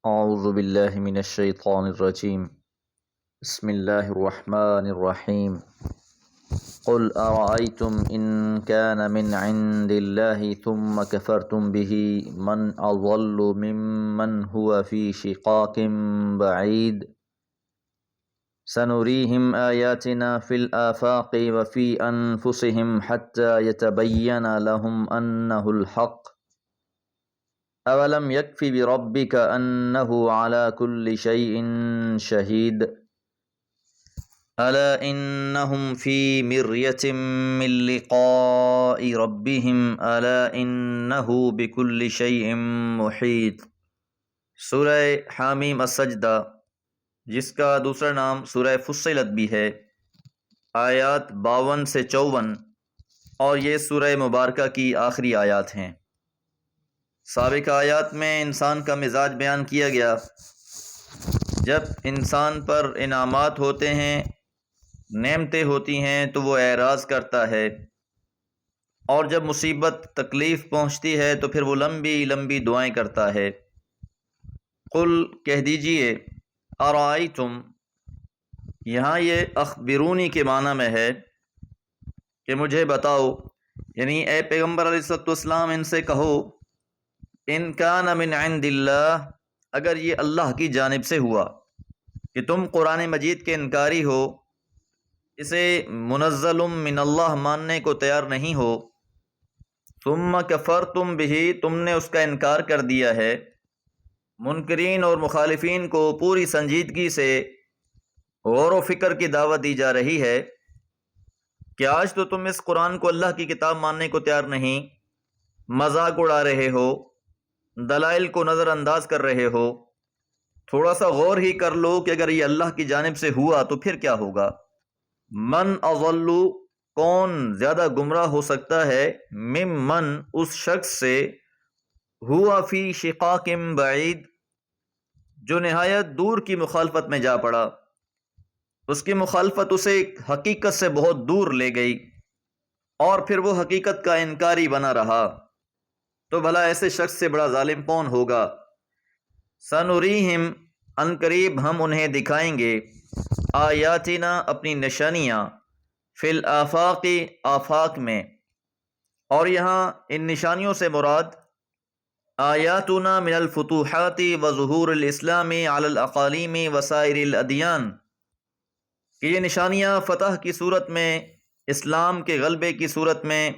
اعوذ باللہ من الشیطان الرجیم بسم اللہ الرحمن الرحیم قل ارأيتم ان كان من عند الله ثم كفرتم به من اضل ممن هو في شقاق بعيد سنريهم آياتنا في الآفاق وفي أنفسهم حتى يتبين لهم أنه الحق اولم یکف بربک انہ علی کل شیء شہید الا انہم فی مریۃ من لقاء ربہم الا انہ بکل شیء محیط۔ سورہ حامیم السجدہ، جس کا دوسرا نام سورہ فصلت بھی ہے، آیات 52 سے 54، اور یہ سورہ مبارکہ کی آخری آیات ہیں۔ سابق آیات میں انسان کا مزاج بیان کیا گیا۔ جب انسان پر انعامات ہوتے ہیں، نعمتیں ہوتی ہیں، تو وہ اعراض کرتا ہے، اور جب مصیبت تکلیف پہنچتی ہے تو پھر وہ لمبی لمبی دعائیں کرتا ہے۔ قل کہہ دیجئے، ارائیتم، یہاں یہ اخبرونی کے معنی میں ہے کہ مجھے بتاؤ، یعنی اے پیغمبر علیہ السلام ان سے کہو، ان کان من عند اللہ، اگر یہ اللہ کی جانب سے ہوا کہ تم قرآن مجید کے انکاری ہو، اسے منزل من اللہ ماننے کو تیار نہیں ہو، ثم کفرتم بہ، تم نے اس کا انکار کر دیا ہے۔ منکرین اور مخالفین کو پوری سنجیدگی سے غور و فکر کی دعوت دی جا رہی ہے کہ آج تو تم اس قرآن کو اللہ کی کتاب ماننے کو تیار نہیں، مذاق اڑا رہے ہو، دلائل کو نظر انداز کر رہے ہو۔ تھوڑا سا غور ہی کر لو کہ اگر یہ اللہ کی جانب سے ہوا تو پھر کیا ہوگا۔ من اضل، کون زیادہ گمراہ ہو سکتا ہے، ممن، اس شخص سے، ہوا فی شقاق بعید، جو نہایت دور کی مخالفت میں جا پڑا۔ اس کی مخالفت اسے حقیقت سے بہت دور لے گئی، اور پھر وہ حقیقت کا انکاری بنا رہا۔ تو بھلا ایسے شخص سے بڑا ظالم کون ہوگا۔ سنریہم، ان قریب ہم انہیں دکھائیں گے، آیاتنا، اپنی نشانیاں، فی الآفاق، آفاق میں، اور یہاں ان نشانیوں سے مراد آیاتنا من الفتوحات وظہور الاسلام علی الاقالیم وسائر الادیان، کہ یہ نشانیاں فتح کی صورت میں، اسلام کے غلبے کی صورت میں،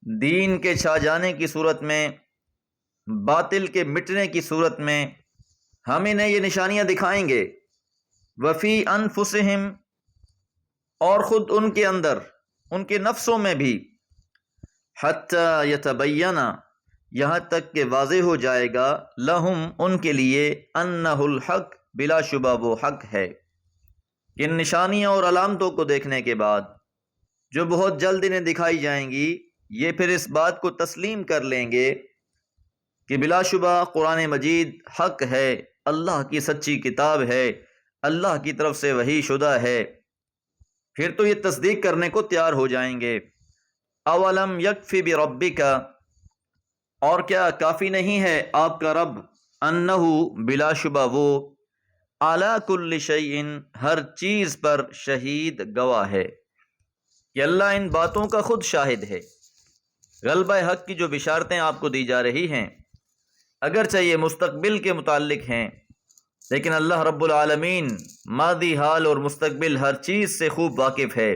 دین کے چھا جانے کی صورت میں، باطل کے مٹنے کی صورت میں، ہم انہیں یہ نشانیاں دکھائیں گے۔ وفی انفسہم، اور خود ان کے اندر، ان کے نفسوں میں بھی، حتی یتبین، یہاں تک کہ واضح ہو جائے گا، لہم، ان کے لیے، انہ الحق، بلا شبہ وہ حق ہے۔ ان نشانیوں اور علامتوں کو دیکھنے کے بعد، جو بہت جلد انہیں دکھائی جائیں گی، یہ پھر اس بات کو تسلیم کر لیں گے کہ بلا شبہ قرآن مجید حق ہے، اللہ کی سچی کتاب ہے، اللہ کی طرف سے وحی شدہ ہے۔ پھر تو یہ تصدیق کرنے کو تیار ہو جائیں گے۔ اولم یکف بربک، اور کیا کافی نہیں ہے آپ کا رب، انہ، بلا شبہ وہ، علی کل شیء، ہر چیز پر، شہید، گواہ ہے، کہ اللہ ان باتوں کا خود شاہد ہے۔ غلبہ حق کی جو بشارتیں آپ کو دی جا رہی ہیں، اگرچہ یہ مستقبل کے متعلق ہیں، لیکن اللہ رب العالمین ماضی، حال اور مستقبل ہر چیز سے خوب واقف ہے۔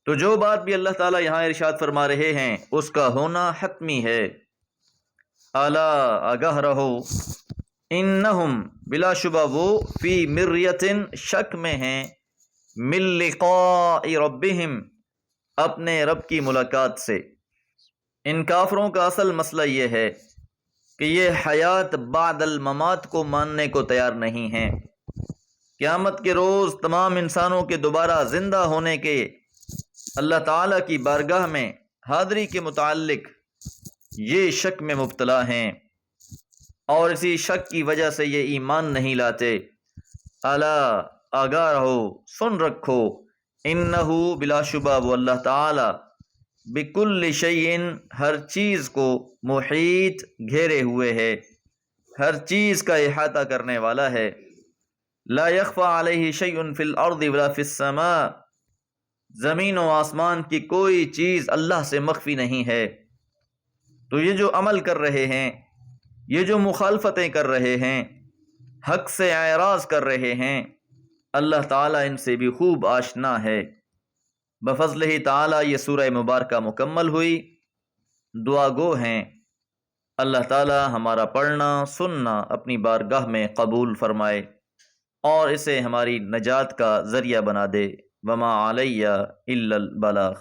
تو جو بات بھی اللہ تعالیٰ یہاں ارشاد فرما رہے ہیں، اس کا ہونا حتمی ہے۔ الا، آگاہ رہو، انہم، بلا شبہ وہ، فی مریۃ، شک میں ہیں، من لقاء ربہم، اپنے رب کی ملاقات سے۔ ان کافروں کا اصل مسئلہ یہ ہے کہ یہ حیات بعد الممات کو ماننے کو تیار نہیں ہیں۔ قیامت کے روز تمام انسانوں کے دوبارہ زندہ ہونے کے اللہ تعالیٰ کی بارگاہ میں حاضری کے متعلق یہ شک میں مبتلا ہیں، اور اسی شک کی وجہ سے یہ ایمان نہیں لاتے۔ الا، آگاہ رہو، سن رکھو، انہو، بلا شبہ وہ اللہ تعالیٰ، بکل شیء، ہر چیز کو، محیط، گھیرے ہوئے ہے۔ ہر چیز کا احاطہ کرنے والا ہے۔ لا يخفى علیہ شیء فی الارض ولا فی السماء، زمین و آسمان کی کوئی چیز اللہ سے مخفی نہیں ہے۔ تو یہ جو عمل کر رہے ہیں، یہ جو مخالفتیں کر رہے ہیں، حق سے اعراض کر رہے ہیں، اللہ تعالیٰ ان سے بھی خوب آشنا ہے۔ بفضلہ تعالیٰ یہ سورہ مبارکہ مکمل ہوئی۔ دعا گو ہیں اللہ تعالیٰ ہمارا پڑھنا سننا اپنی بارگاہ میں قبول فرمائے اور اسے ہماری نجات کا ذریعہ بنا دے۔ وما علیہ الا البلاغ۔